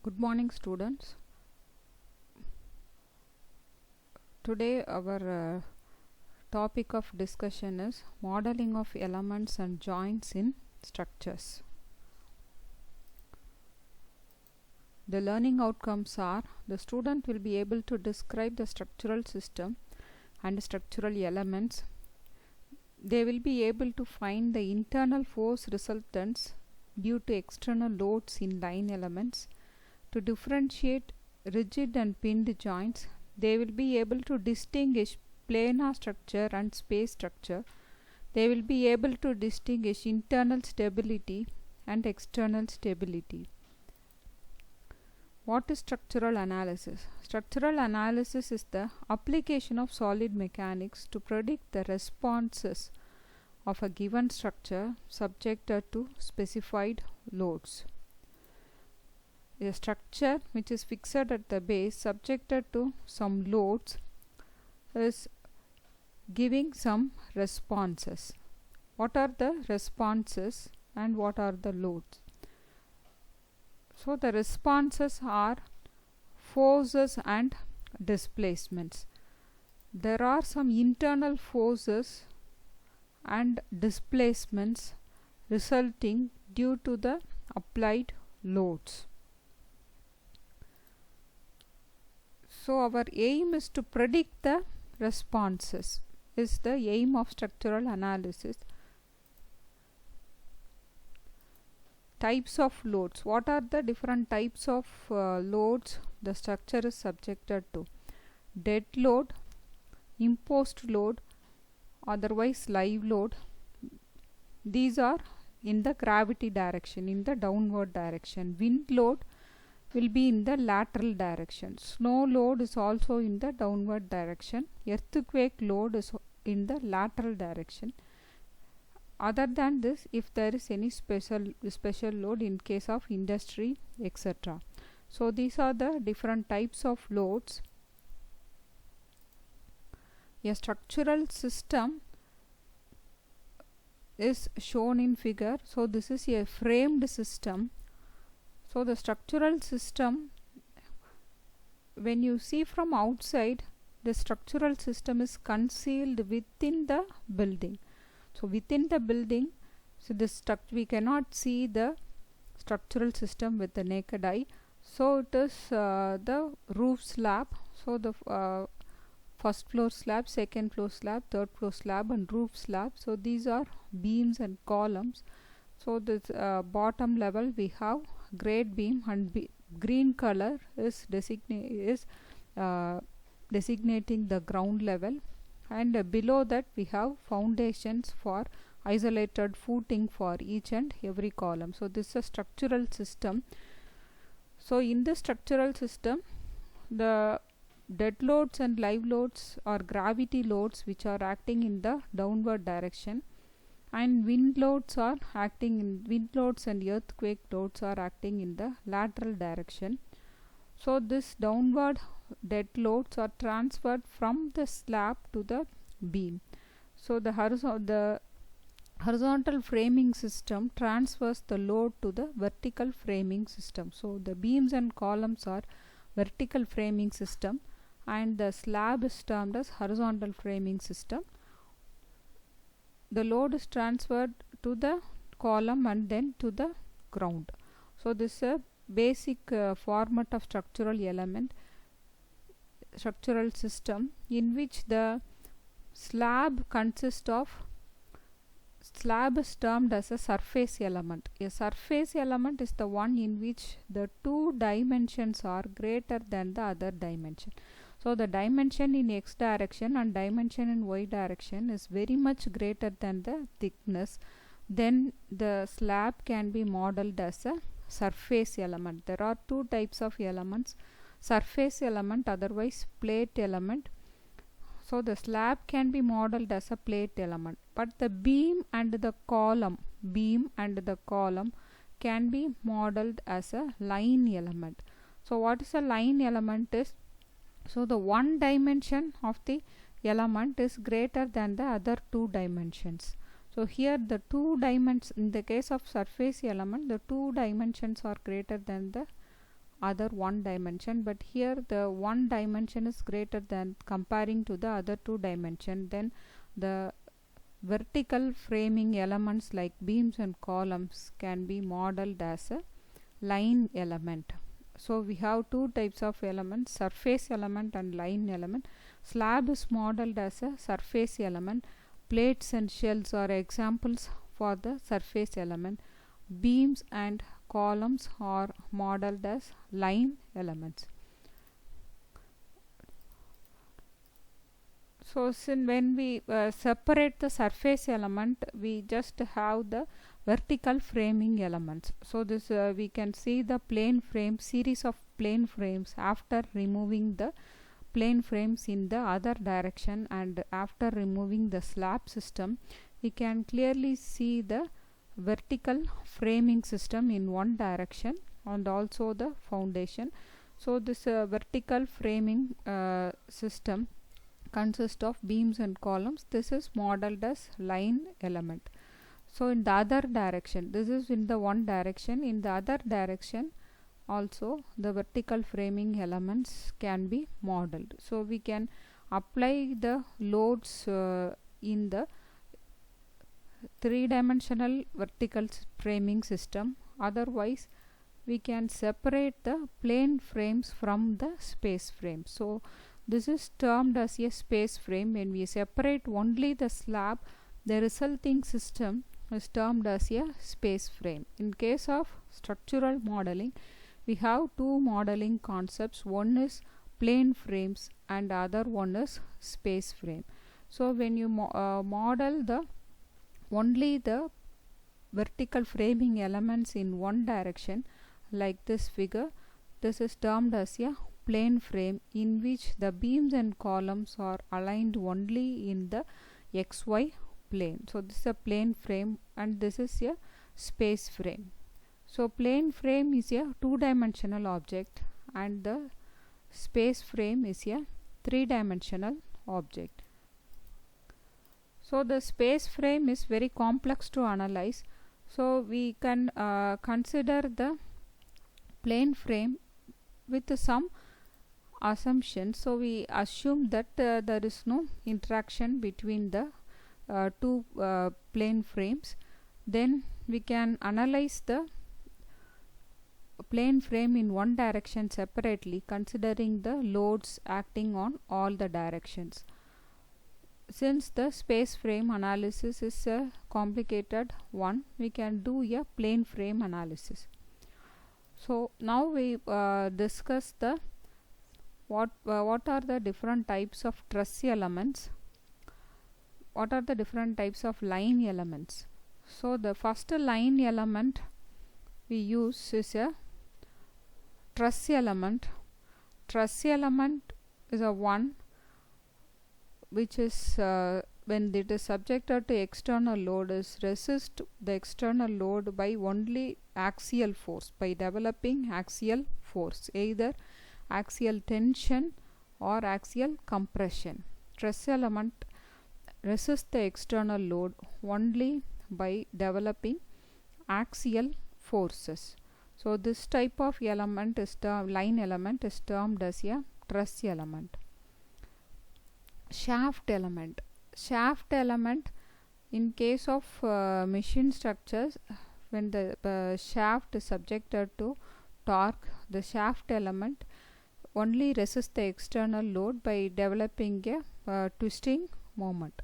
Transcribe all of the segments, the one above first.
Good morning, students. Today our topic of discussion is modeling of elements and joints in structures. The learning outcomes are: the student will be able to describe the structural system and structural elements. They will be able to find the internal force resultants due to external loads in line elements. To differentiate rigid and pinned joints, they will be able to distinguish planar structure and space structure. They will be able to distinguish internal stability and external stability. What is structural analysis? Structural analysis is the application of solid mechanics to predict the responses of a given structure subjected to specified loads. A structure which is fixed at the base subjected to some loads is giving some responses. What are the responses and what are the loads? So the responses are forces and displacements. There are some internal forces and displacements resulting due to the applied loads. So our aim is to predict the responses, is the aim of structural analysis. Types of loads. What are the different types of loads the structure is subjected to? Dead load, imposed load, otherwise live load. These are in the gravity direction, in the downward direction. Wind load will be in the lateral direction. Snow load is also in the downward direction. Earthquake load is in the lateral direction. Other than this, if there is any special load in case of industry, etc. So these are the different types of loads. A structural system is shown in figure. So this is a framed system. So the structural system, when you see from outside, the structural system is concealed within the building. So within the building, so this we cannot see the structural system with the naked eye. So it is the roof slab. So the first floor slab, second floor slab, third floor slab and roof slab. So these are beams and columns. So this bottom level we have grade beam and green color is designating the ground level, and below that we have foundations for isolated footing for each and every column. So this is a structural system. So in the structural system, the dead loads and live loads are gravity loads which are acting in the downward direction, and wind loads and earthquake loads are acting in the lateral direction. So this downward dead loads are transferred from the slab to the beam. So the horizontal framing system transfers the load to the vertical framing system. So the beams and columns are vertical framing system and the slab is termed as horizontal framing system. The load is transferred to the column and then to the ground. So this is a basic format of structural system, in which the slab is termed as a surface element. A surface element is the one in which the two dimensions are greater than the other dimension. So the dimension in x direction and dimension in y direction is very much greater than the thickness. Then the slab can be modeled as a surface element. There are two types of elements: surface element, otherwise plate element. So the slab can be modeled as a plate element, but the beam and the column can be modeled as a line element. So what is a line element is, so the one dimension of the element is greater than the other two dimensions. So here the two dimensions, in the case of surface element, the two dimensions are greater than the other one dimension, but here the one dimension is greater than comparing to the other two dimension, then the vertical framing elements like beams and columns can be modeled as a line element. So we have two types of elements, surface element and line element. Slab is modeled as a surface element. Plates and shells are examples for the surface element. Beams and columns are modeled as line elements. So when we separate the surface element, we just have the vertical framing elements. So this we can see the plane frame, series of plane frames after removing the plane frames in the other direction, and after removing the slab system we can clearly see the vertical framing system in one direction and also the foundation. So this vertical framing system consists of beams and columns. This is modeled as line element. So in the other direction, this is in the one direction, in the other direction also the vertical framing elements can be modeled. So we can apply the loads in the three-dimensional vertical framing system. Otherwise we can separate the plane frames from the space frame. So this is termed as a space frame. When we separate only the slab, the resulting system is termed as a space frame. In case of structural modeling, we have two modeling concepts. One is plane frames and other one is space frame. So when you model the only the vertical framing elements in one direction, like this figure, this is termed as a plane frame, in which the beams and columns are aligned only in the XY plane. So this is a plane frame and this is a space frame. So plane frame is a two-dimensional object and the space frame is a three-dimensional object. So the space frame is very complex to analyze. So we can consider the plane frame with some assumptions. So we assume that there is no interaction between the two plane frames. Then we can analyze the plane frame in one direction separately, considering the loads acting on all the directions. Since the space frame analysis is a complicated one, we can do a plane frame analysis. So now we discuss the what are the different types of truss elements, what are the different types of line elements. So the first line element we use is a truss element. Truss element is a one which is when it is subjected to external load, is resist the external load by only axial force, by developing axial force, either axial tension or axial compression. Truss element resists the external load only by developing axial forces. So this type of element is line element is termed as a truss element. Shaft element. Shaft element, in case of machine structures, when the shaft is subjected to torque, the shaft element only resists the external load by developing a twisting moment.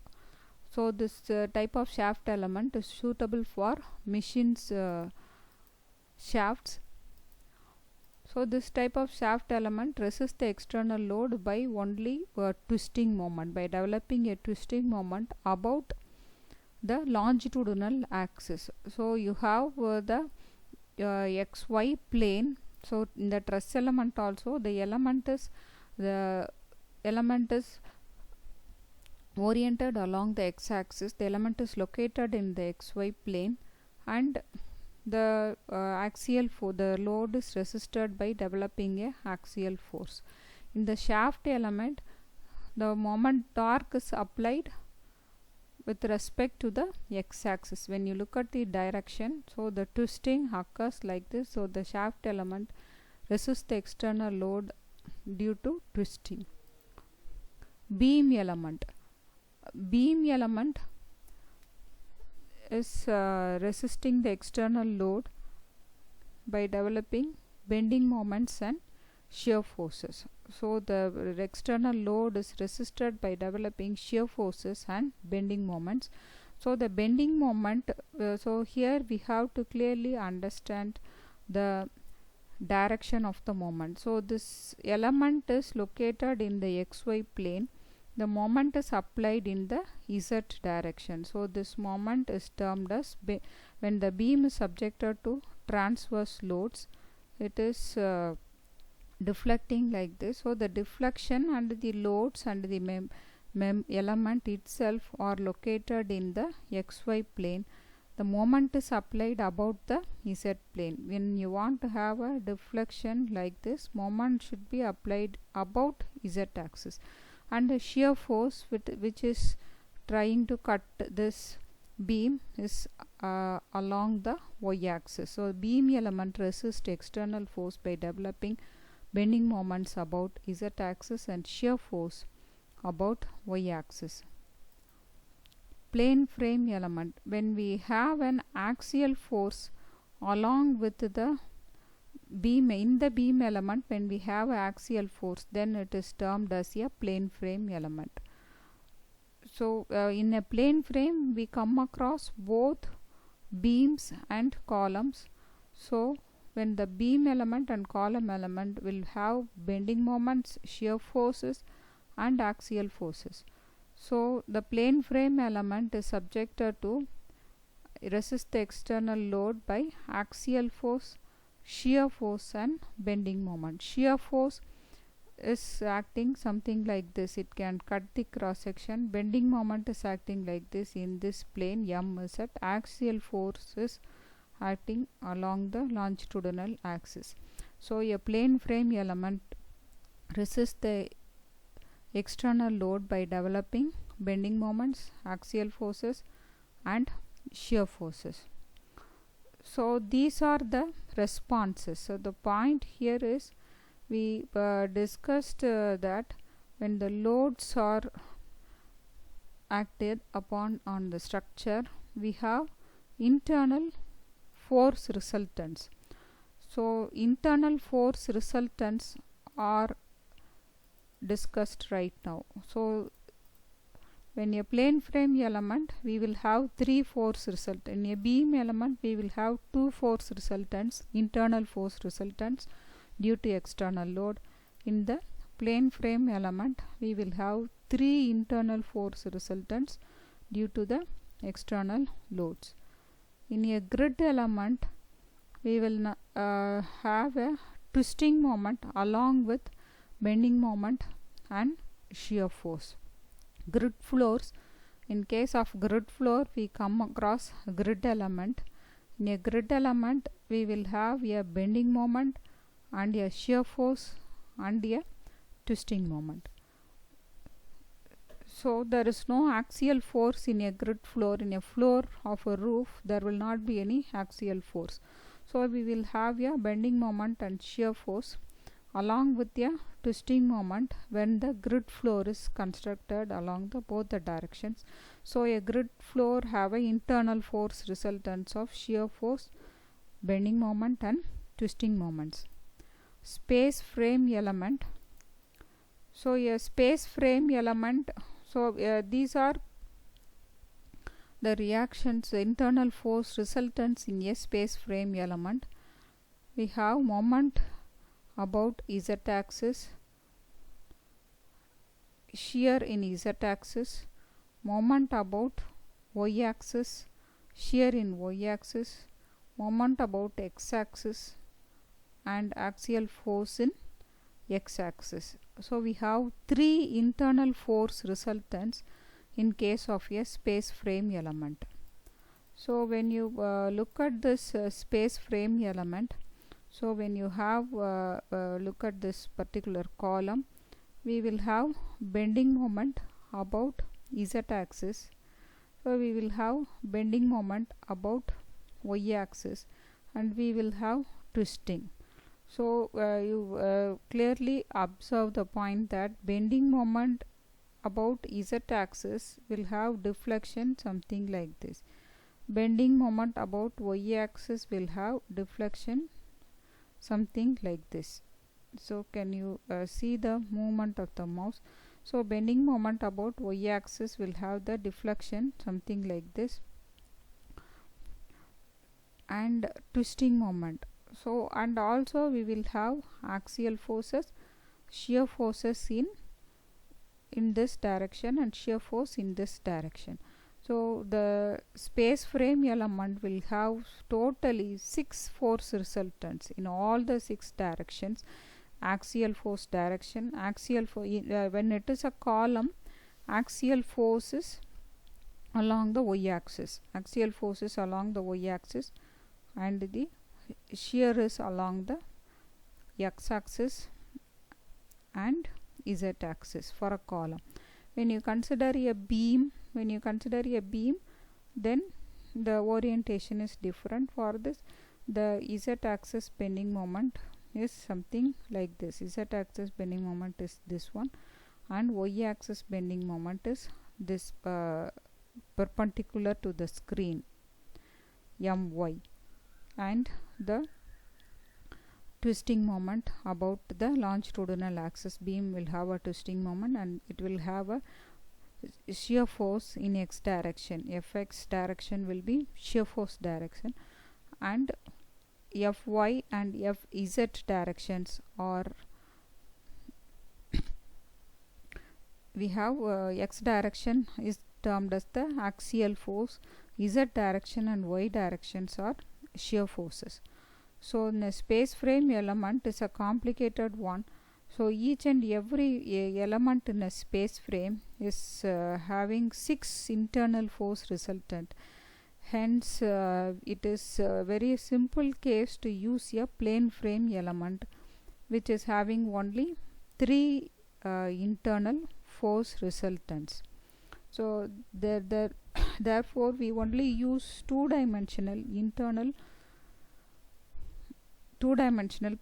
So this type of shaft element is suitable for machines shafts. So this type of shaft element resists the external load by only twisting moment, by developing a twisting moment about the longitudinal axis. So you have the XY plane. So in the truss element also the element is oriented along the x-axis. The element is located in the XY plane, and the the load is resisted by developing a axial force. In the shaft element, the moment torque is applied with respect to the x-axis. When you look at the direction, so the twisting occurs like this. So the shaft element resist the external load due to twisting. Beam element. Beam element is resisting the external load by developing bending moments and shear forces. So the external load is resisted by developing shear forces and bending moments. So the bending moment, so here we have to clearly understand the direction of the moment. So this element is located in the xy plane. The moment is applied in the z direction. So this moment is termed as when the beam is subjected to transverse loads, it is deflecting like this. So the deflection and the loads and the element itself are located in the xy plane. The moment is applied about the z plane. When you want to have a deflection like this, moment should be applied about z axis, and the shear force which is trying to cut this beam is along the y axis. So beam element resists external force by developing bending moments about z axis and shear force about y axis. Plane frame element. When we have an axial force along with the beam, in the beam element, when we have axial force, then it is termed as a plane frame element. So in a plane frame we come across both beams and columns. So when the beam element and column element will have bending moments, shear forces and axial forces. So the plane frame element is subjected to resist the external load by axial force, shear force and bending moment. Shear force is acting something like this. It can cut the cross section. Bending moment is acting like this in this plane z. Axial force is acting along the longitudinal axis. So a plane frame element resists the external load by developing bending moments, axial forces and shear forces. So these are the responses. So the point here is we discussed that when the loads are acted upon on the structure, we have internal force resultants. So internal force resultants are discussed right now. So when a plane frame element, we will have 3 force resultants. In a beam element, we will have 2 force resultants, internal force resultants due to external load. In the plane frame element, we will have 3 internal force resultants due to the external loads. In a grid element, we will have a twisting moment along with bending moment and shear force. Grid floors, in case of grid floor, we come across grid element. In a grid element, we will have a bending moment and a shear force and a twisting moment. So there is no axial force in a grid floor. In a floor of a roof, there will not be any axial force. So we will have a bending moment and shear force along with a twisting moment when the grid floor is constructed along the both the directions. So a grid floor have a internal force resultants of shear force, bending moment and twisting moments. Space frame element. So a space frame element, so these are the reactions, internal force resultants in a space frame element. We have moment about z axis, shear in z axis, moment about y axis, shear in y axis, moment about x axis and axial force in x axis. So we have 3 internal force resultants in case of a space frame element. So when you look at this space frame element, so when you have look at this particular column, we will have bending moment about z axis. So we will have bending moment about y axis and we will have twisting. So you clearly observe the point that bending moment about z axis will have deflection something like this. Bending moment about y axis will have deflection something like this. So can you see the movement of the mouse? So bending moment about y axis will have the deflection something like this, and twisting moment. So and also we will have axial forces, shear forces in this direction and shear force in this direction. So the space frame element will have totally 6 force resultants in all the 6 directions. Axial force direction, when it is a column, axial forces along the y axis, axial forces along the y axis, and the shear is along the x axis and z axis for a column. When you consider a beam, then the orientation is different. For this, the z axis bending moment is something like this. Z axis bending moment is this one, and y axis bending moment is this perpendicular to the screen, my, and the twisting moment about the longitudinal axis beam will have a twisting moment, and it will have a shear force in x direction. Fx direction will be shear force direction, and Fy and Fz directions are we have x direction is termed as the axial force, z direction and y directions are shear forces. So in a space frame element is a complicated one. So each and every element in a space frame is having 6 internal force resultant. Hence it is a very simple case to use a plane frame element which is having only 3 internal force resultants. So therefore we only use two-dimensional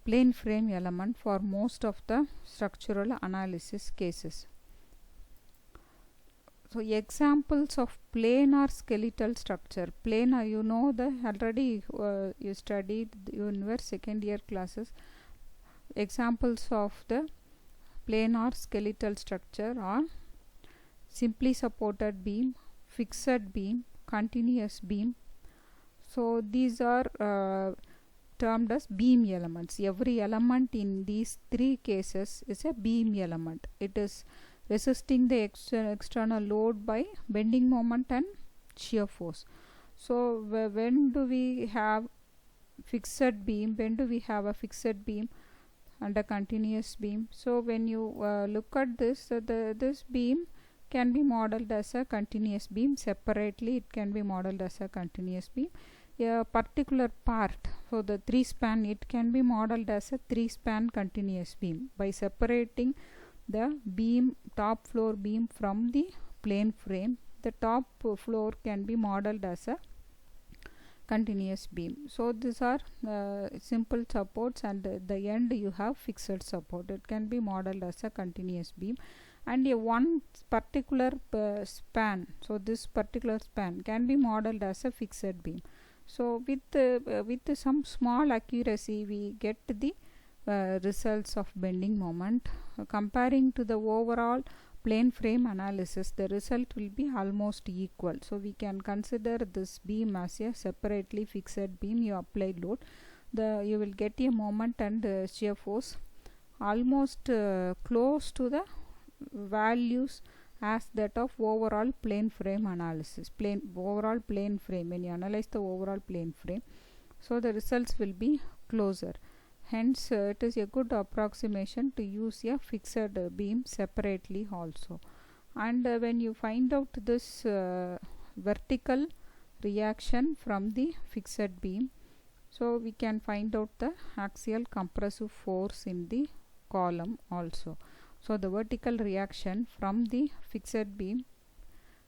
plane frame element for most of the structural analysis cases. So examples of planar skeletal structure. Planar, you know the already you studied in your second year classes. Examples of the planar skeletal structure are simply supported beam, fixed beam, continuous beam. So these are termed as beam elements. Every element in these 3 cases is a beam element. It is resisting the external load by bending moment and shear force. So when do we have fixed beam? When do we have a fixed beam and a continuous beam? So when you look at this, this beam can be modeled as a continuous beam. Separately it can be modeled as a continuous beam. A particular part, so the 3-span, it can be modeled as a 3-span continuous beam by separating the beam, top floor beam, from the plane frame. The top floor can be modeled as a continuous beam. So these are simple supports, and at the end you have fixed support. It can be modeled as a continuous beam, and a one particular span, so this particular span can be modeled as a fixed beam. So with some small accuracy we get the results of bending moment. Comparing to the overall plane frame analysis, the result will be almost equal. So we can consider this beam as a separately fixed beam. You apply load, you will get a moment and shear force almost close to the values as that of overall plane frame analysis. Overall plane frame, when you analyze the overall plane frame, so the results will be closer. Hence it is a good approximation to use a fixed beam separately also. And when you find out this vertical reaction from the fixed beam, so we can find out the axial compressive force in the column also. So the vertical reaction from the fixed beam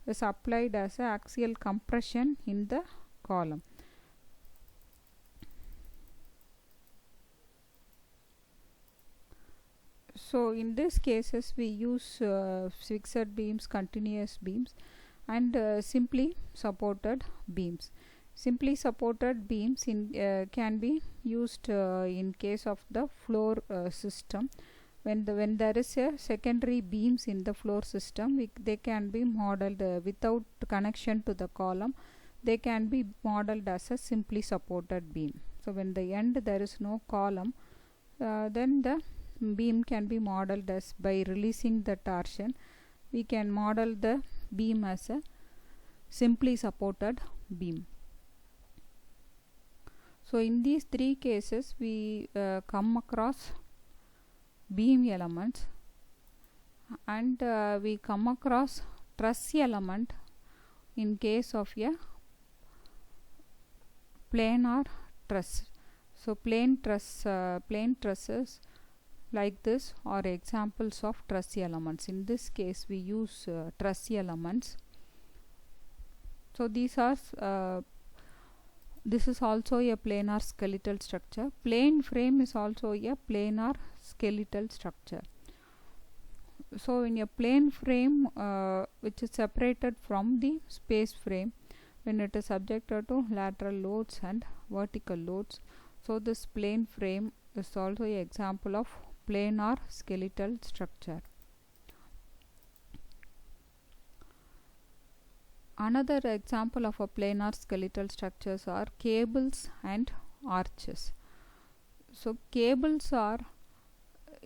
is applied as a axial compression in the column. So in these cases we use fixed beams, continuous beams, and simply supported beams. Simply supported beams can be used in case of the floor system. When there is a secondary beams in the floor system, they can be modeled without connection to the column. They can be modeled as a simply supported beam. So when the end there is no column, then the beam can be modeled as by releasing the torsion. We can model the beam as a simply supported beam. So in these three cases we come across beam elements, and we come across truss element in case of a planar truss. So plain trusses like this are examples of truss elements. In this case we use truss elements. So these are this is also a planar skeletal structure. Plane frame is also a planar skeletal structure. So in a plane frame which is separated from the space frame, when it is subjected to lateral loads and vertical loads, so this plane frame is also an example of planar skeletal structure. Another example of a planar skeletal structures are cables and arches. So cables are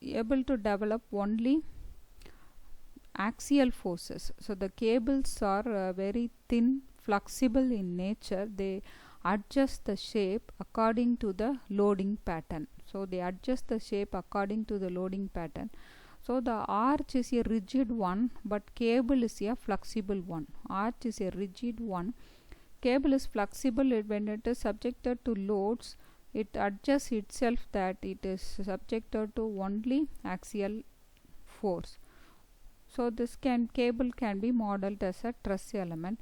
able to develop only axial forces. So the cables are very thin, flexible in nature. They adjust the shape according to the loading pattern. So they adjust the shape according to the loading pattern. So the arch is a rigid one, but cable is a flexible one. Arch is a rigid one. Cable is flexible when it is subjected to loads. It adjusts itself that it is subjected to only axial force. So this cable can be modeled as a truss element.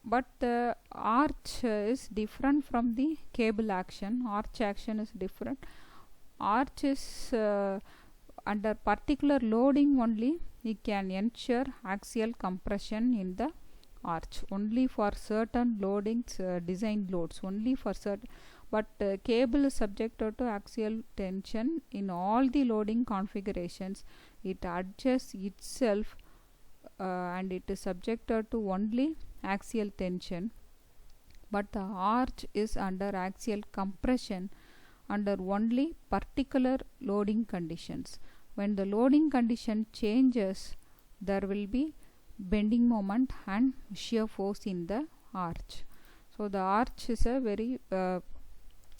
But the arch is different from the cable action. Arch action is different. Arch is under particular loading only we can ensure axial compression in the arch, only for certain loadings, design loads, only for certain. But cable is subjected to axial tension in all the loading configurations. It adjusts itself and it is subjected to only axial tension. But the arch is under axial compression under only particular loading conditions. When the loading condition changes, there will be bending moment and shear force in the arch. So the arch is a very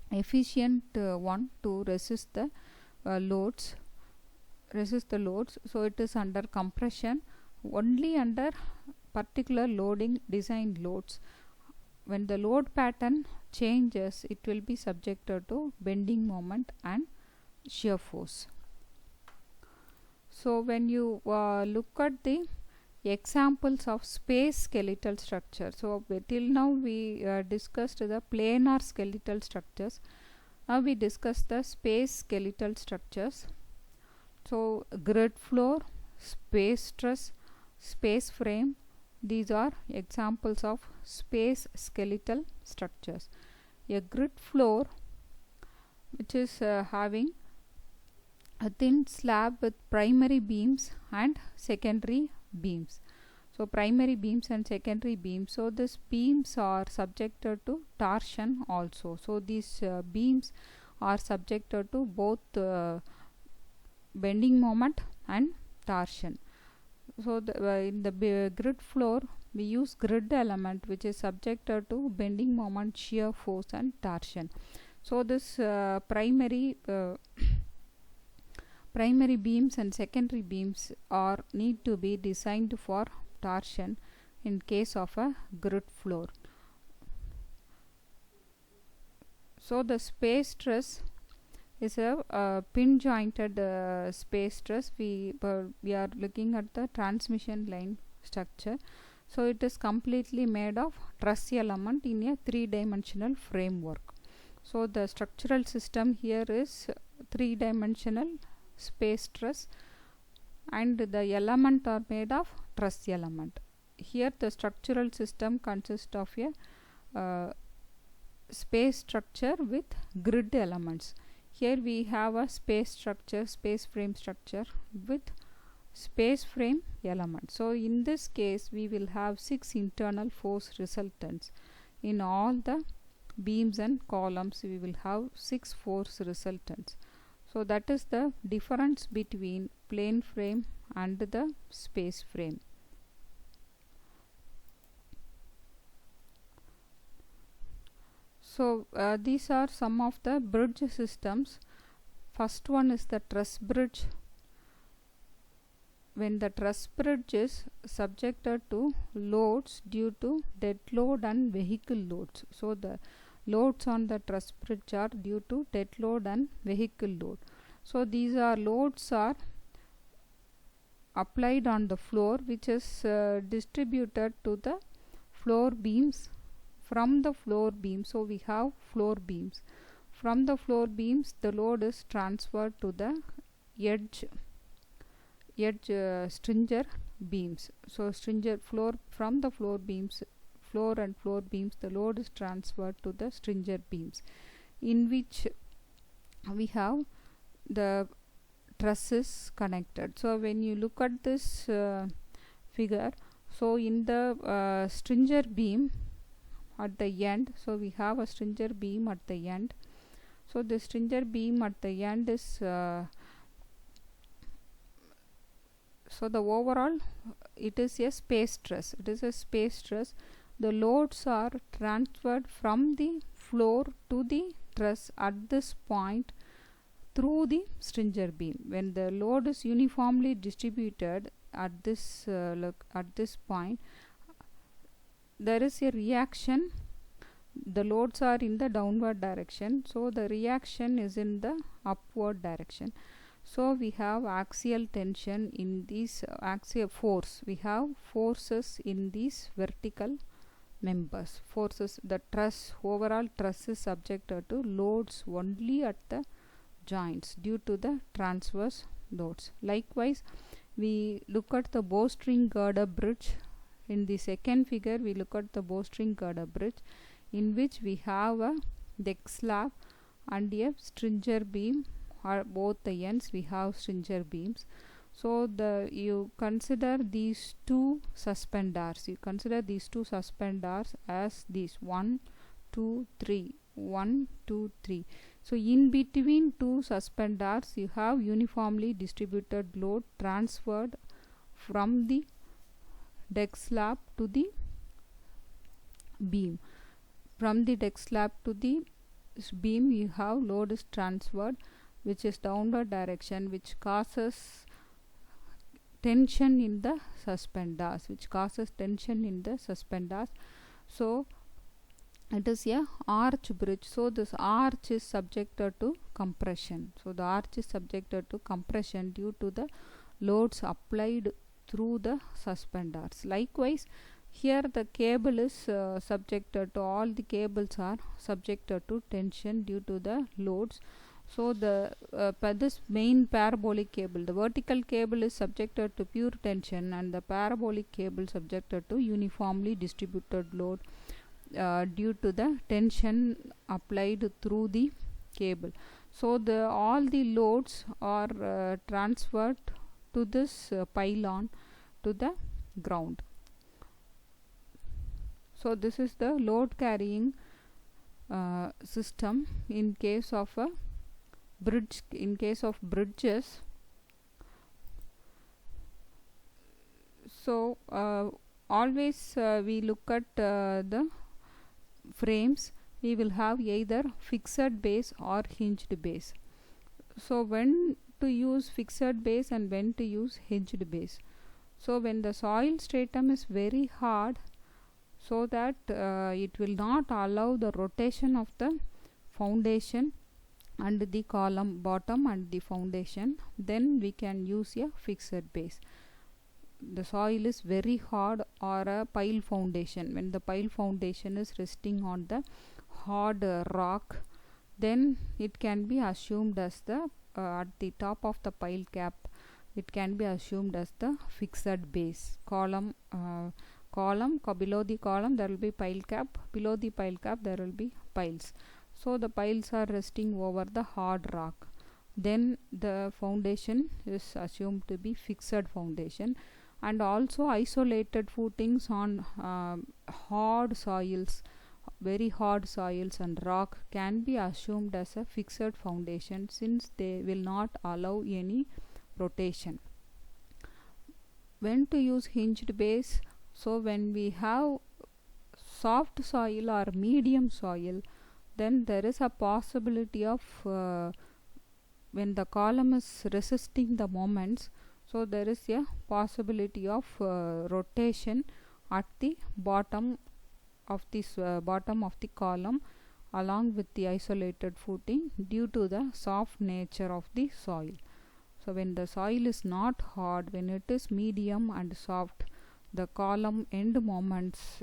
efficient one to resist the loads. So it is under compression only under particular loading design loads. When the load pattern changes, it will be subjected to bending moment and shear force. So when you look at the examples of space skeletal structure, so till now we discussed the planar skeletal structures. Now we discuss the space skeletal structures. So grid floor, space truss, space frame, these are examples of space skeletal structures. A grid floor which is having a thin slab with primary beams and secondary beams. So primary beams and secondary beams. So these beams are subjected to torsion also. So these beams are subjected to both bending moment and torsion. So in the grid floor we use grid element which is subjected to bending moment, shear force and torsion. So this primary beams and secondary beams are need to be designed for torsion in case of a grid floor. So the space truss is a pin jointed space truss. We are looking at the transmission line structure. So it is completely made of truss element in a three-dimensional framework. So the structural system here is three-dimensional space truss, and the element are made of truss element. Here the structural system consists of a space structure with grid elements. Here we have a space structure, space frame structure with space frame element. So in this case we will have 6 internal force resultants. In all the beams and columns we will have 6 force resultants. So that is the difference between plane frame and the space frame. So these are some of the bridge systems. First one is the truss bridge. When the truss bridge is subjected to loads due to dead load and vehicle loads. So the loads on the truss bridge are due to dead load and vehicle load. So these are loads are applied on the floor, which is distributed to the floor beams from the floor beam. So we have floor beams. From the floor beams the load is transferred to the edge stringer beams. So stringer floor, from the floor beams, floor and floor beams, the load is transferred to the stringer beams, in which we have the trusses connected. So when you look at this figure, so in the stringer beam at the end, so we have a stringer beam at the end. So the stringer beam at the end is so the overall it is a space truss. It is a space truss. The loads are transferred from the floor to the truss at this point through the stringer beam. When the load is uniformly distributed at this point, there is a reaction. The loads are in the downward direction, so the reaction is in the upward direction. So we have axial tension in these axial force. We have forces in these vertical members. Forces, the truss, overall truss is subjected to loads only at the joints due to the transverse loads. Likewise, we look at the bowstring girder bridge. In the second figure we look at the bowstring girder bridge, in which we have a deck slab and a stringer beam. Both the ends we have stringer beams. So you consider these two suspenders. You consider these two suspenders as these 1, 2, 3, 1, 2, 3. So in between two suspenders you have uniformly distributed load transferred from the deck slab to the beam. From the deck slab to the beam you have load is transferred, which is downward direction, which causes tension in the suspenders, So it is a arch bridge. So this arch is subjected to compression. So the arch is subjected to compression due to the loads applied through the suspenders. Likewise, here the cable is subjected to, all the cables are subjected to tension due to the loads. So the this main parabolic cable, the vertical cable is subjected to pure tension, and the parabolic cable subjected to uniformly distributed load due to the tension applied through the cable. So all the loads are transferred to this pylon to the ground. So this is the load carrying system in case of a bridge. In case of bridges, so always we look at the frames, we will have either fixed base or hinged base. So when to use fixed base and when to use hinged base? So when the soil stratum is very hard, so that it will not allow the rotation of the foundation and the column bottom and the foundation, then we can use a fixed base. The soil is very hard, or a pile foundation, when the pile foundation is resting on the hard rock, then it can be assumed as the at the top of the pile cap, it can be assumed as the fixed base. Column below the column there will be pile cap, below the pile cap there will be piles. So the piles are resting over the hard rock. Then the foundation is assumed to be fixed foundation, and also isolated footings on hard soils, very hard soils and rock can be assumed as a fixed foundation, since they will not allow any rotation. When to use hinged base? So when we have soft soil or medium soil, then there is a possibility of when the column is resisting the moments, so there is a possibility of rotation at the bottom of this bottom of the column along with the isolated footing due to the soft nature of the soil. So when the soil is not hard, when it is medium and soft, the column end moments,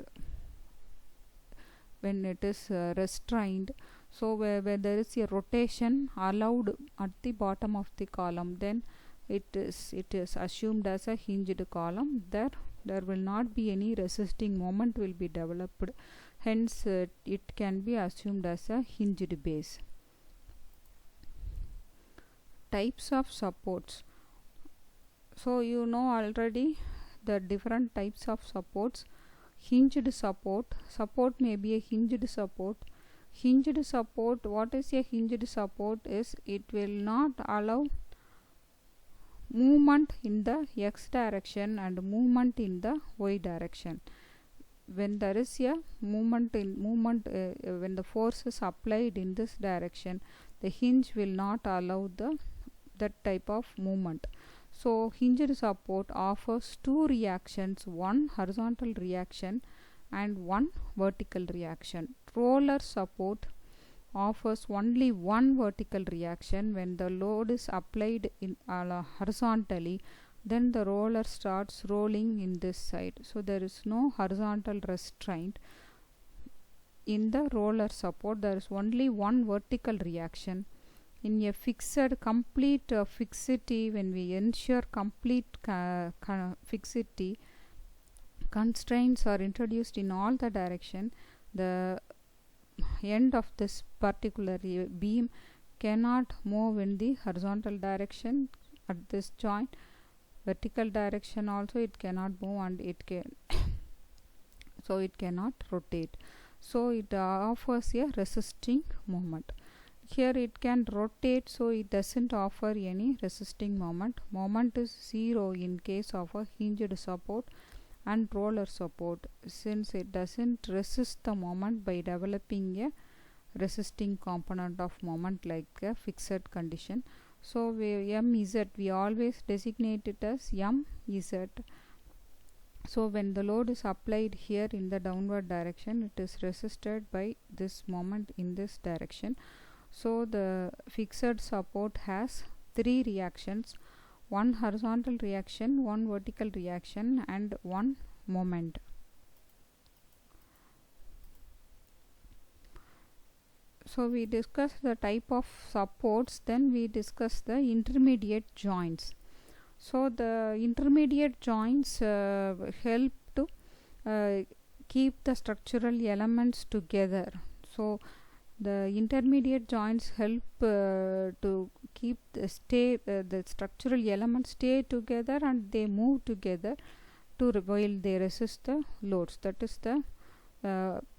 when it is restrained, so where there is a rotation allowed at the bottom of the column, then it is assumed as a hinged column. There will not be any resisting moment will be developed, hence it can be assumed as a hinged base. Types of supports. So you know already the different types of supports. Hinged support may be a hinged support. Hinged support, what is a hinged support is it will not allow movement in the x direction and movement in the y direction. When there is a movement when the force is applied in this direction, the hinge will not allow that type of movement. So hinged support offers two reactions, one horizontal reaction and one vertical reaction. Roller support offers only one vertical reaction. When the load is applied in horizontally, then the roller starts rolling in this side. So there is no horizontal restraint in the roller support. There is only one vertical reaction. In a complete fixity, when we ensure complete fixity, constraints are introduced in all the direction. The end of this particular beam cannot move in the horizontal direction at this joint. Vertical direction also it cannot move, and it can so it cannot rotate. So it offers a resisting moment. Here it can rotate, so it doesn't offer any resisting moment. Moment is 0 in case of a hinged support and roller support, since it doesn't resist the moment by developing a resisting component of moment like a fixed condition. So MZ, we always designate it as MZ. So when the load is applied here in the downward direction, it is resisted by this moment in this direction. So the fixed support has three reactions: one horizontal reaction, one vertical reaction and one moment. So we discussed the type of supports, then we discussed the intermediate joints. So the intermediate joints help to keep the structural elements together. So the intermediate joints help to keep the structural elements stay together and they move together while they resist the loads. That is the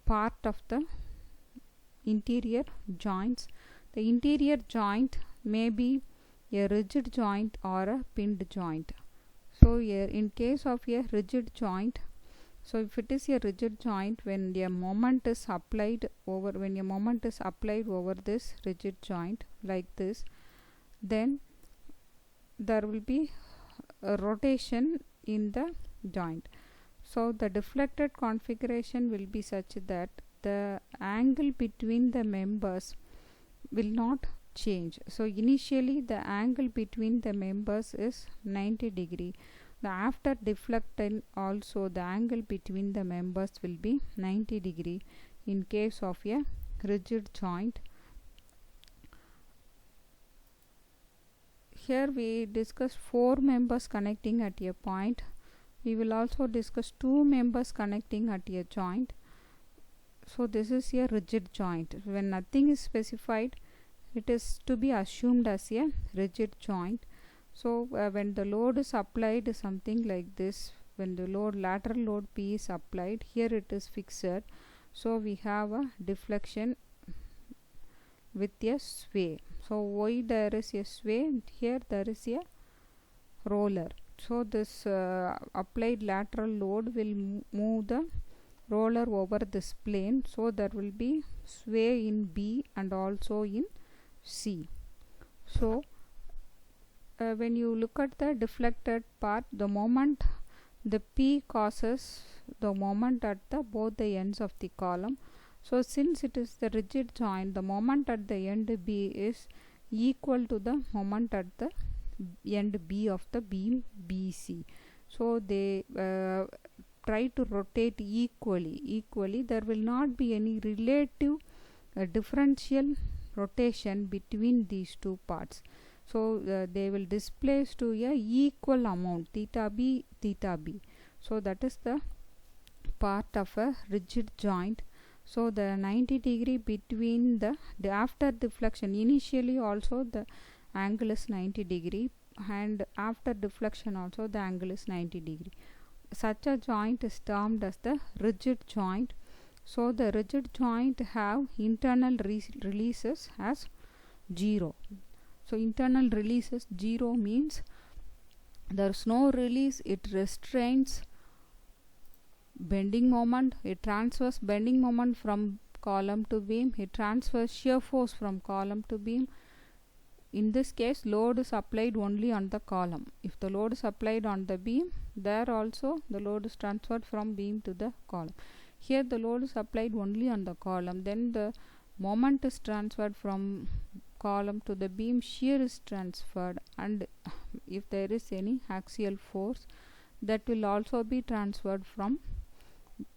part of the interior joints. The interior joint may be a rigid joint or a pinned joint. So here in case of a rigid joint, so if it is a rigid joint, when a moment is applied over this rigid joint like this, then there will be a rotation in the joint. So the deflected configuration will be such that the angle between the members will not change. So initially the angle between the members is 90 degree. After deflecting also the angle between the members will be 90 degree in case of a rigid joint. here we discussed 4 members connecting at a point. We will also discuss 2 members connecting at a joint. So this is a rigid joint. When nothing is specified, it is to be assumed as a rigid joint. So when the load is applied, something like this, when the lateral load P is applied, here it is fixed. So we have a deflection with a sway. So why there is a sway? Here there is a roller. So this applied lateral load will move the roller over this plane. So there will be sway in B and also in C. So when you look at the deflected part, the moment the P causes the moment at the both the ends of the column. So since it is the rigid joint, the moment at the end B is equal to the moment at the end B of the beam BC. So they try to rotate equally. There will not be any relative differential rotation between these two parts. So they will displace to a equal amount, theta B. So that is the part of a rigid joint. So the 90 degree between the after deflection, initially also the angle is 90 degree, and after deflection also the angle is 90 degree. Such a joint is termed as the rigid joint. So the rigid joint have internal releases as 0. So internal releases 0 means there is no release. It restrains bending moment. It transfers bending moment from column to beam. It transfers shear force from column to beam. In this case, load is applied only on the column. If the load is applied on the beam, there also the load is transferred from beam to the column. Here the load is applied only on the column, then the moment is transferred from column to the beam, shear is transferred, and if there is any axial force, that will also be transferred from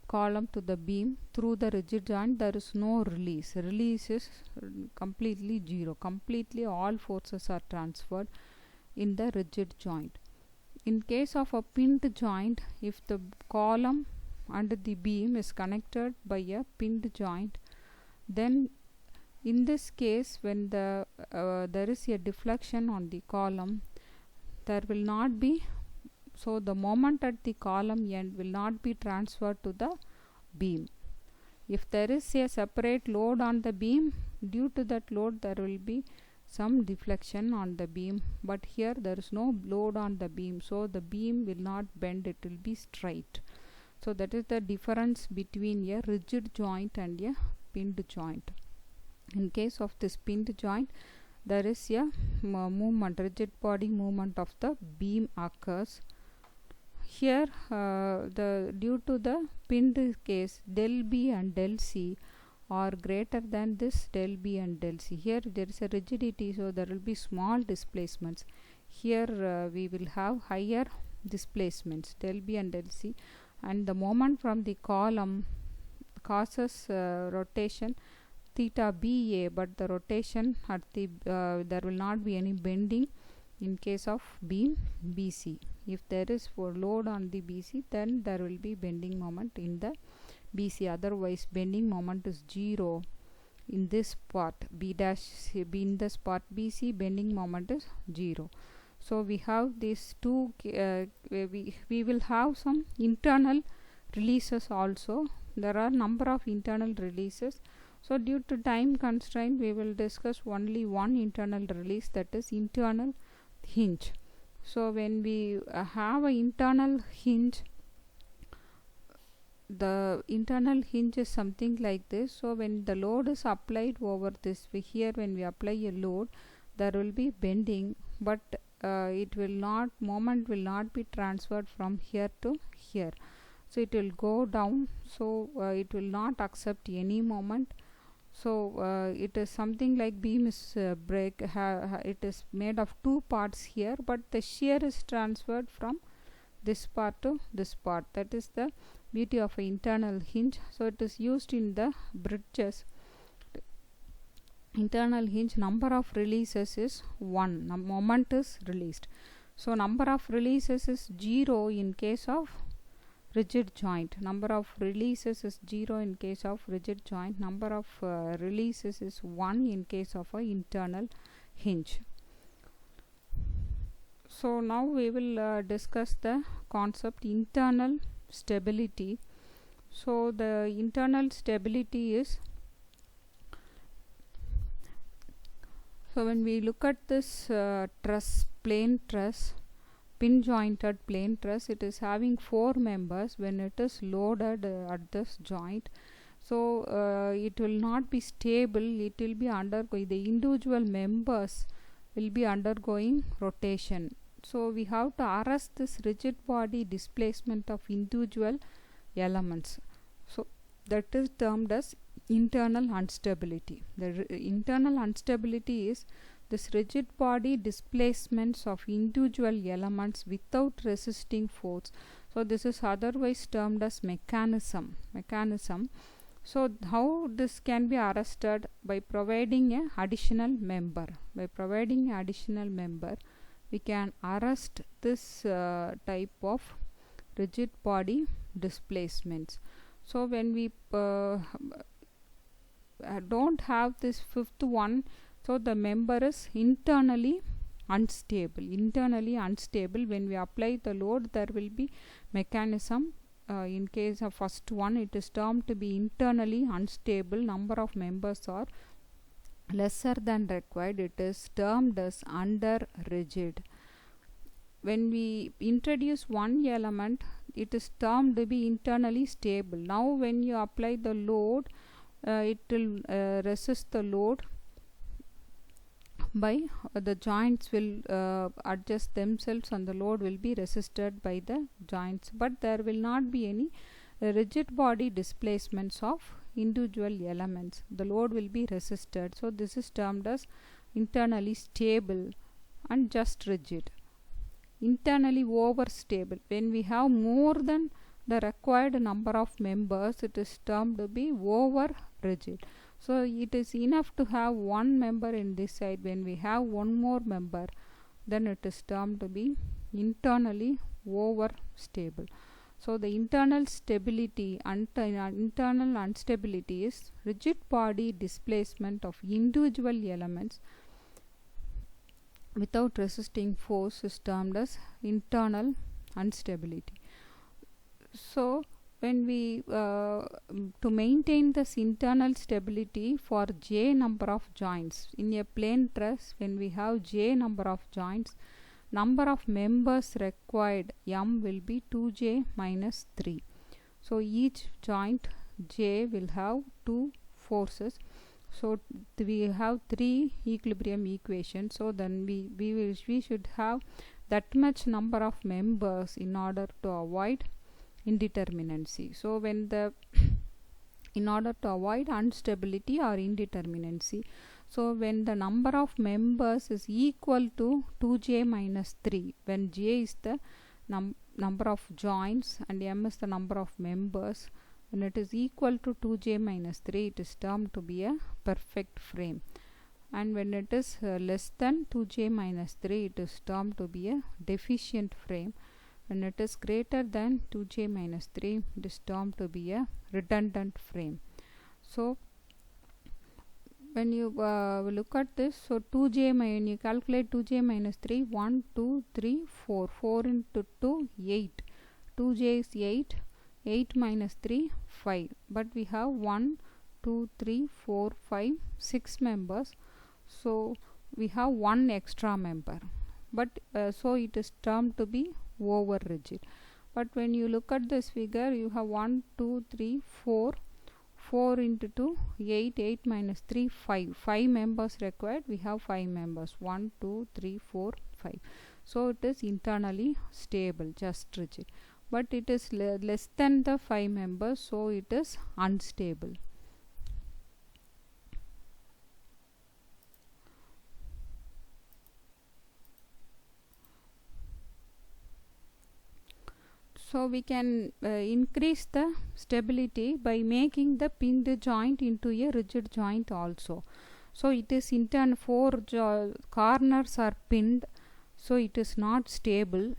column to the beam. Through the rigid joint there is no release. Release is completely 0. Completely all forces are transferred in the rigid joint. In case of a pinned joint, if the column and the beam is connected by a pinned joint, then in this case when there is a deflection on the column, there will not be, so the moment at the column end will not be transferred to the beam. If there is a separate load on the beam, due to that load there will be some deflection on the beam, but here there is no load on the beam, so the beam will not bend, it will be straight. So that is the difference between a rigid joint and a pinned joint. In case of this pinned joint, there is a movement, rigid body movement of the beam occurs. Here due to the pinned case, del B and del C are greater than this del B and del C. Here there is a rigidity, so there will be small displacements. Here we will have higher displacements, del B and del C, and the moment from the column causes rotation theta BA, but the rotation at the there will not be any bending in case of beam BC. If there is for load on the BC, then there will be bending moment in the BC. Otherwise bending moment is 0 in this part B dash B. In this part BC, bending moment is 0. So we have these two we will have some internal releases also. There are number of internal releases. So due to time constraint, we will discuss only one internal release, that is internal hinge. So when we have an internal hinge, the internal hinge is something like this. So when the load is applied over this, here when we apply a load, there will be bending, but it will not, moment will not be transferred from here to here. So it will go down, so it will not accept any moment. So it is something like beam is break, it is made of two parts here, but the shear is transferred from this part to this part. That is the beauty of an internal hinge. So it is used in the bridges internal hinge, number of releases is 1, moment is released. So number of releases is 0 in case of rigid joint. Number of releases is 0 in case of rigid joint. Number of releases is 1 in case of a internal hinge. So now we will discuss the concept internal stability. So the internal stability is, so when we look at this truss, plain truss, pin jointed plain truss, it is having 4 members when it is loaded at this joint. So it will not be stable, it will be undergoing, the individual members will be undergoing rotation. So we have to arrest this rigid body displacement of individual elements. So that is termed as internal instability. The internal instability is this rigid body displacements of individual elements without resisting force. So this is otherwise termed as mechanism. So how this can be arrested? By providing an additional member. By providing an additional member, we can arrest this type of rigid body displacements. So when we don't have this fifth one, so the member is internally unstable. When we apply the load, there will be mechanism. In case of first one, it is termed to be internally unstable. Number of members are lesser than required. It is termed as under rigid. When we introduce one element, it is termed to be internally stable. Now when you apply the load, it will resist the load by the joints will adjust themselves, and the load will be resisted by the joints, but there will not be any rigid body displacements of individual elements. The load will be resisted. So this is termed as internally stable and just rigid. Internally overstable, when we have more than the required number of members, it is termed to be over rigid. So it is enough to have one member in this side. When we have one more member, then it is termed to be internally overstable. So the internal stability and internal instability is rigid body displacement of individual elements without resisting force is termed as internal instability. So when we to maintain this internal stability for j number of joints in a plain truss, when we have j number of joints, number of members required m will be 2j minus 3. So each joint j will have 2 forces. So we have 3 equilibrium equations. So then we should have that much number of members in order to avoid indeterminacy. So when the in order to avoid instability or indeterminacy, so when the number of members is equal to 2j minus 3, when j is the number of joints and m is the number of members, when it is equal to 2j minus 3, it is termed to be a perfect frame. And when it is less than 2j minus 3, it is termed to be a deficient frame. When it is greater than 2j minus 3, it is termed to be a redundant frame. So when you look at this, so 2j, when you calculate 2j minus 3, 1, 2, 3, 4, 4 into 2, 8. 2j is 8, 8 minus 3, 5. But we have 1, 2, 3, 4, 5, 6 members. So we have one extra member. But so it is termed to be over rigid. But when you look at this figure, you have 1, 2, 3, 4, 4 into 2, 8, 8 minus 3, 5. 5 members required, we have 5 members, 1, 2, 3, 4, 5. So it is internally stable, just rigid. But it is less than the 5 members, so it is unstable. So we can increase the stability by making the pinned joint into a rigid joint also. So it is internal, four corners are pinned, so it is not stable.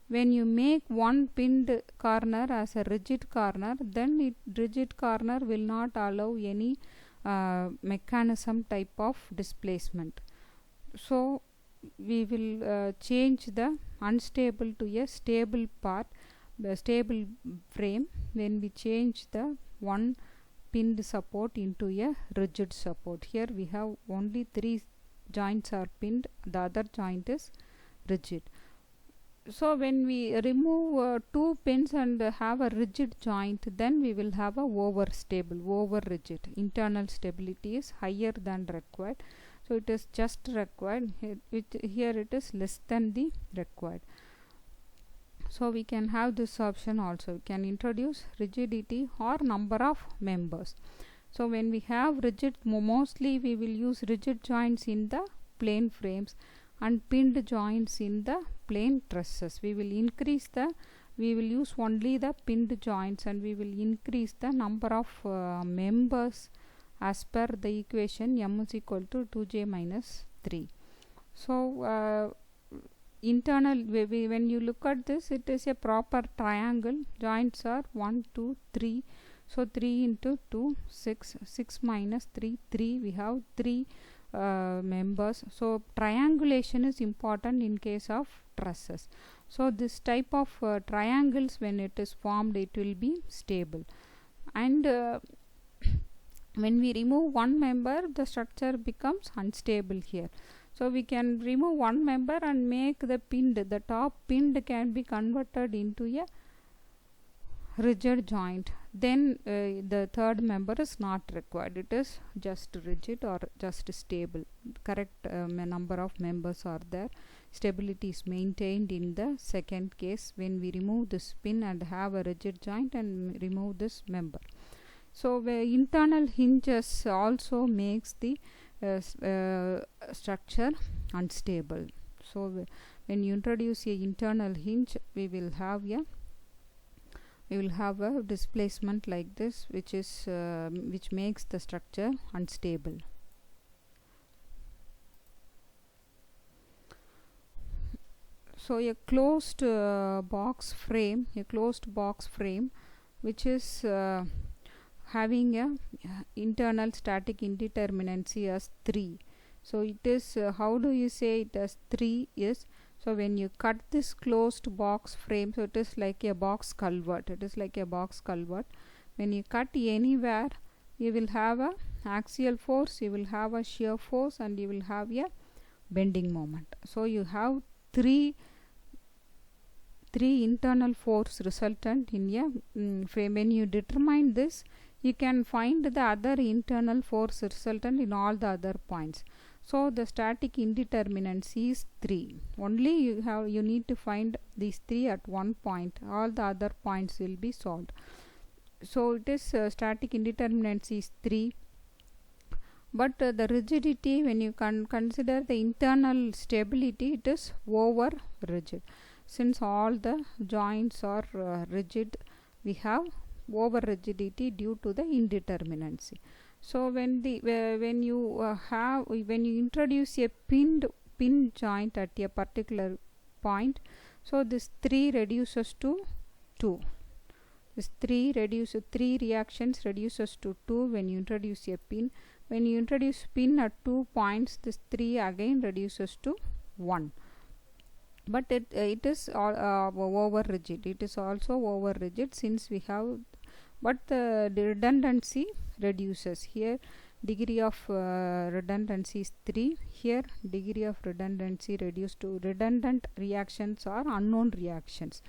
When you make one pinned corner as a rigid corner, then rigid corner will not allow any mechanism type of displacement. So we will change the unstable to a stable part, the stable frame, when we change the one pinned support into a rigid support. Here we have only 3 joints are pinned, the other joint is rigid. So when we remove 2 pins and have a rigid joint, then we will have a over stable, over rigid. Internal stability is higher than required, so it is just required. Here it is less than the required. So we can have this option also. We can introduce rigidity or number of members. So when we have rigid, mostly we will use rigid joints in the plane frames and pinned joints in the plane trusses. We will use only the pinned joints, and we will increase the number of members as per the equation m is equal to 2j minus 3. So internal, when you look at this, it is a proper triangle. Joints are 1, 2, 3. So 3 into 2, 6. 6 minus 3, 3. We have 3 members. So triangulation is important in case of trusses. So this type of triangles, when it is formed, it will be stable. And when we remove one member, the structure becomes unstable here. So we can remove one member and make the pinned, the top pinned can be converted into a rigid joint. Then the third member is not required. It is just rigid or just stable. Correct number of members are there. Stability is maintained in the second case when we remove this pin and have a rigid joint and remove this member. So internal hinges also makes the structure unstable. So when you introduce a internal hinge, we will have a displacement like this, which makes the structure unstable. So a closed box frame, which is having a internal static indeterminacy as 3. So it is how do you say it as 3 is, so when you cut this closed box frame, so it is like a box culvert. When you cut anywhere, you will have a axial force, you will have a shear force, and you will have a bending moment. So you have three internal force resultant in a frame. When you determine this, you can find the other internal force resultant in all the other points. So the static indeterminacy is 3. Only you need to find these 3 at one point. All the other points will be solved. So it is static indeterminacy is 3. But the rigidity, when you consider the internal stability, it is over rigid. Since all the joints are rigid, we have over rigidity due to the indeterminacy. So when you introduce a pinned joint at a particular point, so this 3 reduces to 2. This 3 reactions reduces to 2 when you introduce a pin. When you introduce pin at 2 points, this 3 again reduces to 1. But it is over rigid. It is also over rigid since we have, but the redundancy reduces. Here degree of redundancy is 3. Here degree of redundancy reduced to redundant reactions or unknown reactions.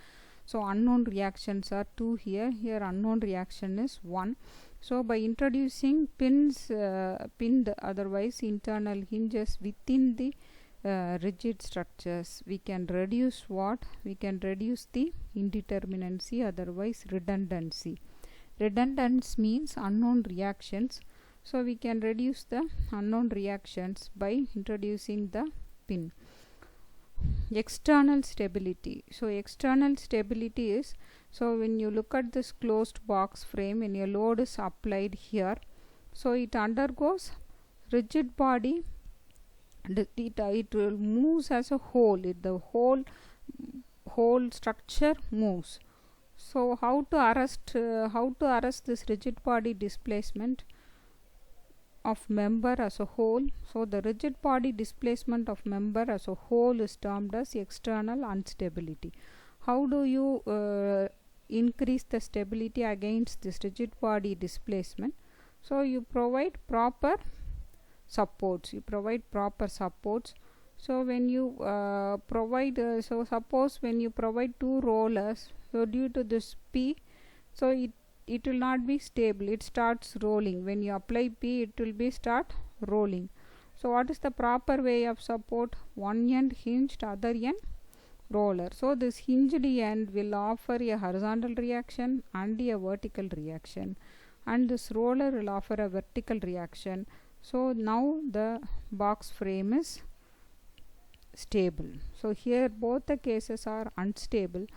So unknown reactions are 2 here. Here unknown reaction is 1. So by introducing pinned otherwise internal hinges within the rigid structures, we can reduce what? We can reduce the indeterminacy, otherwise redundancy. Redundance means unknown reactions. So we can reduce the unknown reactions by introducing the pin. External stability. So external stability is, so when you look at this closed box frame, when your load is applied here, so it undergoes rigid body, it will moves as a whole. The whole structure moves. So how to arrest this rigid body displacement of member as a whole? So the rigid body displacement of member as a whole is termed as external instability. How do you increase the stability against this rigid body displacement? So you provide proper supports. So when you so suppose when you provide two rollers, so due to this P, so it will not be stable, it starts rolling. When you apply P, it will be start rolling. So what is the proper way of support? One end hinged, other end roller. So this hinged end will offer a horizontal reaction and a vertical reaction, and this roller will offer a vertical reaction. So now the box frame is stable. So here both the cases are unstable.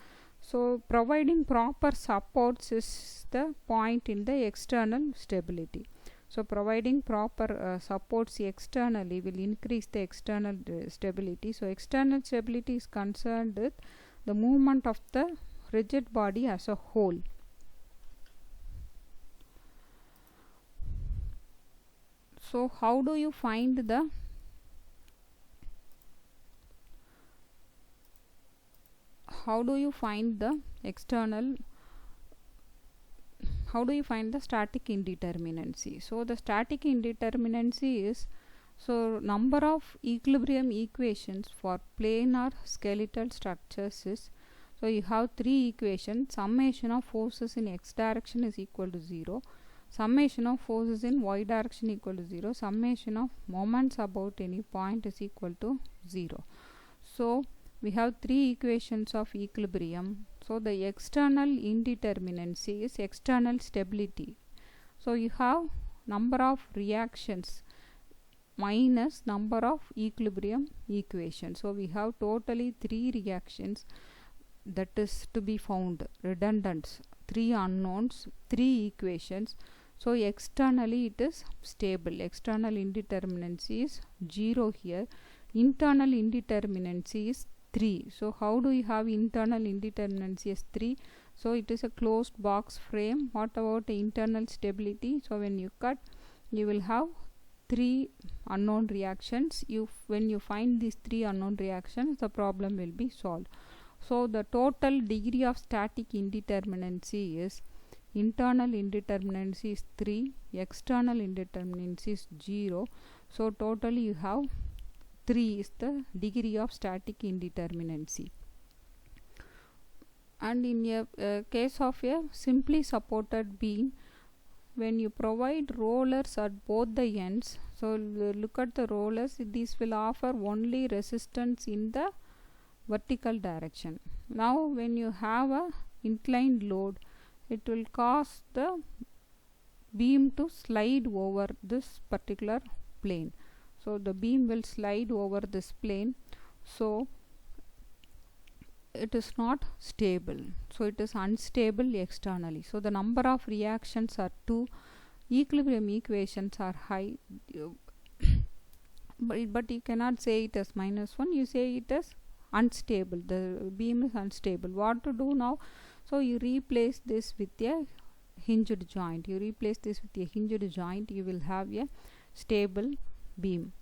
So providing proper supports is the point in the external stability. So providing proper supports externally will increase the external stability. So external stability is concerned with the movement of the rigid body as a whole. So how do you find the external, how do you find the static indeterminacy? So the static indeterminacy is, so number of equilibrium equations for planar skeletal structures is, so you have three equations. Summation of forces in x direction is equal to 0, summation of forces in y direction equal to 0, summation of moments about any point is equal to 0. So we have three equations of equilibrium. So the external indeterminacy is external stability. So you have number of reactions minus number of equilibrium equations. So we have totally three reactions that is to be found, redundant, three unknowns, three equations. So externally it is stable. External indeterminacy is 0 here. Internal indeterminacy is 3. So how do you have internal indeterminacy as 3? So it is a closed box frame. What about the internal stability? So when you cut, you will have three unknown reactions. When you find these three unknown reactions, the problem will be solved. So the total degree of static indeterminacy is, internal indeterminacy is 3, external indeterminacy is 0. So totally you have 3 is the degree of static indeterminacy. And in a case of a simply supported beam, when you provide rollers at both the ends, so look at the rollers, these will offer only resistance in the vertical direction. Now when you have a inclined load, it will cause the beam to slide over this particular plane. So the beam will slide over this plane. So it is not stable. So it is unstable externally. So the number of reactions are 2. Equilibrium equations are high. But you cannot say it as -1. You say it as unstable. The beam is unstable. What to do now? So you replace this with a hinged joint. You will have a stable beam.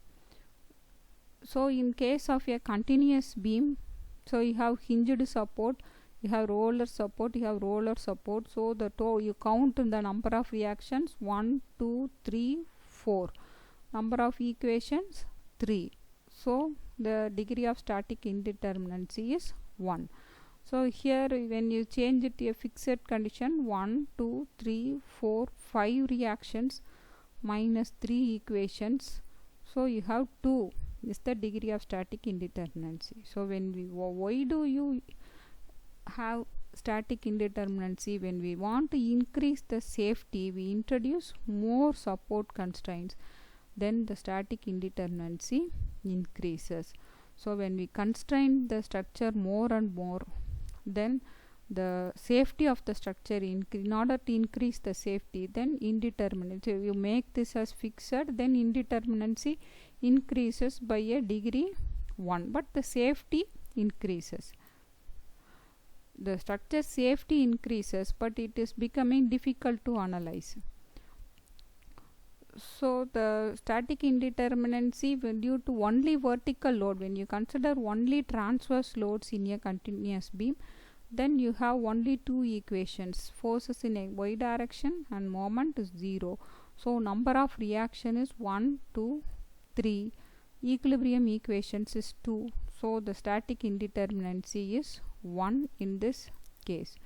So in case of a continuous beam, so you have hinged support, you have roller support, so the you count the number of reactions, 1, 2, 3, 4. Number of equations, 3. So the degree of static indeterminacy is 1. So here when you change it to a fixed condition, 1, 2, 3, 4, 5 reactions minus 3 equations. So you have 2 is the degree of static indeterminacy. So when why do you have static indeterminacy? When we want to increase the safety, we introduce more support constraints, then the static indeterminacy increases. So when we constrain the structure more and more, then the safety of the structure in order to increase the safety, then indeterminacy, if you make this as fixed, then indeterminacy increases by a degree 1, but the safety increases. The structure safety increases, but it is becoming difficult to analyze. So the static indeterminacy due to only vertical load, when you consider only transverse loads in a continuous beam, then you have only two equations, forces in a y direction and moment is 0. So number of reaction is 1, 2, 3. Equilibrium equations is 2. So the static indeterminacy is 1 in this case.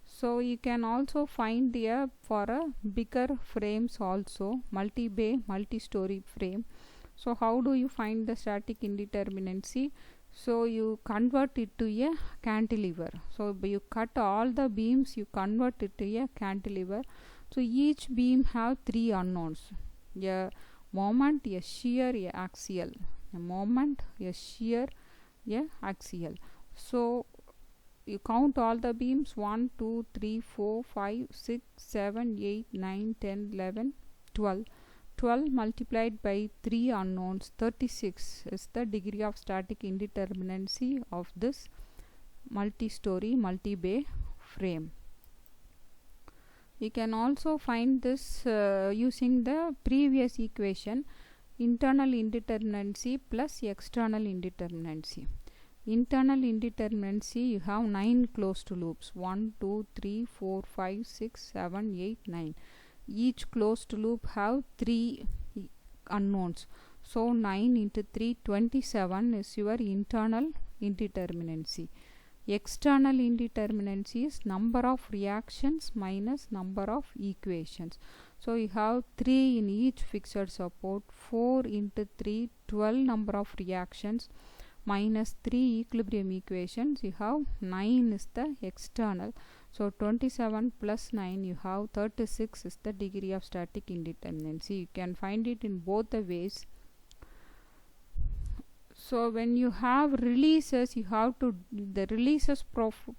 So you can also find here for a bigger frames also, multi-bay, multi-story frame. So how do you find the static indeterminacy? So you convert it to a cantilever. So you cut all the beams, you convert it to a cantilever. So each beam have three unknowns: a moment, a shear, a axial. A moment, a shear, a axial. So you count all the beams: 1, 2, 3, 4, 5, 6, 7, 8, 9, 10, 11, 12. 12 multiplied by 3 unknowns, 36 is the degree of static indeterminacy of this multi-story, multi-bay frame. You can also find this using the previous equation, internal indeterminacy plus external indeterminacy. Internal indeterminacy, you have 9 closed loops: 1, 2, 3, 4, 5, 6, 7, 8, 9. Each closed loop have 3 unknowns. So 9 into 3, 27 is your internal indeterminacy. External indeterminacy is number of reactions minus number of equations. So you have 3 in each fixed support, 4 into 3, 12 number of reactions minus 3 equilibrium equations, you have 9 is the external. So 27 plus 9, you have 36 is the degree of static indeterminacy. You can find it in both the ways. So when you have releases, you have to, the releases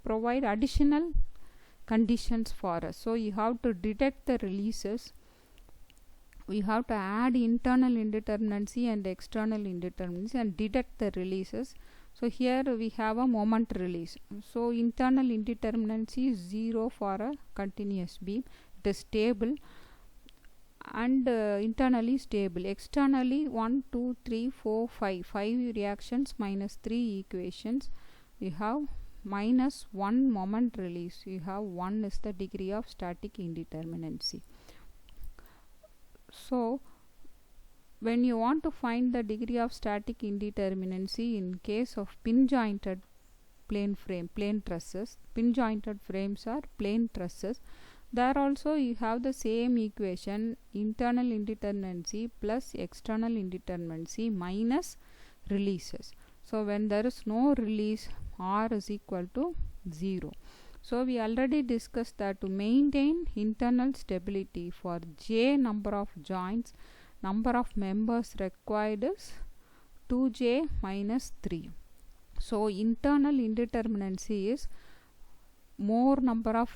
provide additional conditions for us. So you have to detect the releases. We have to add internal indeterminacy and external indeterminacy and detect the releases. So here we have a moment release. So internal indeterminacy is 0 for a continuous beam. It is stable and internally stable. Externally 1, 2, 3, 4, 5. 5 reactions minus 3 equations. You have minus 1 moment release. You have 1 is the degree of static indeterminacy. So when you want to find the degree of static indeterminacy in case of pin jointed plane frame, plane trusses, pin jointed frames are plane trusses, there also you have the same equation, internal indeterminacy plus external indeterminacy minus releases. So when there is no release, R is equal to 0. So we already discussed that to maintain internal stability for J number of joints, number of members required is 2J minus 3. So internal indeterminacy is more number of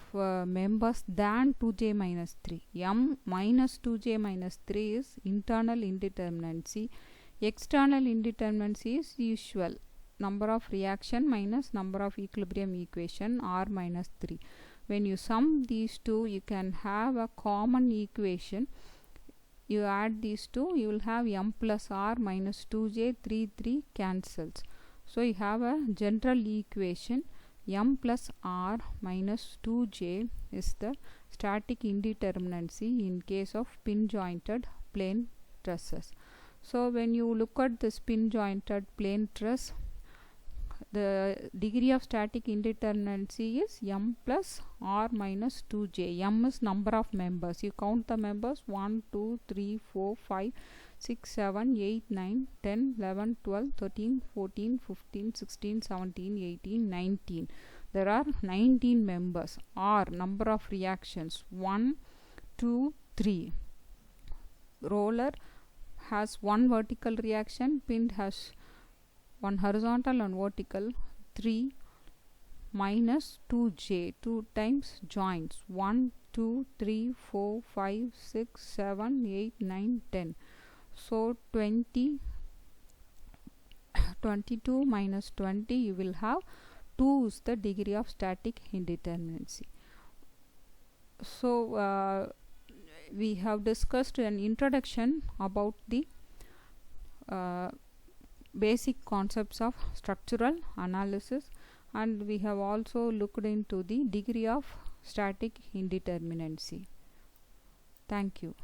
members than 2J minus 3. M minus 2J minus 3 is internal indeterminacy. External indeterminacy is usual, number of reaction minus number of equilibrium equation, R minus 3. When you sum these two, you can have a common equation. You add these two, you will have M plus R minus 2J, 3 cancels. So you have a general equation, M plus R minus 2J is the static indeterminacy in case of pin jointed plane trusses. So when you look at this pin jointed plane truss, the degree of static indeterminacy is M plus R minus 2J. M is number of members. You count the members: 1, 2, 3, 4, 5, 6, 7, 8, 9, 10, 11, 12, 13, 14, 15, 16, 17, 18, 19. There are 19 members. R, number of reactions: 1, 2, 3. Roller has one vertical reaction, pin has one horizontal and vertical, 3 minus 2j, 2 times joins 1 2 3 4 5 6 7 8 9 10. So 22 minus 20, you will have 2 is the degree of static indeterminacy. So we have discussed an introduction about the basic concepts of structural analysis, and we have also looked into the degree of static indeterminacy. Thank you.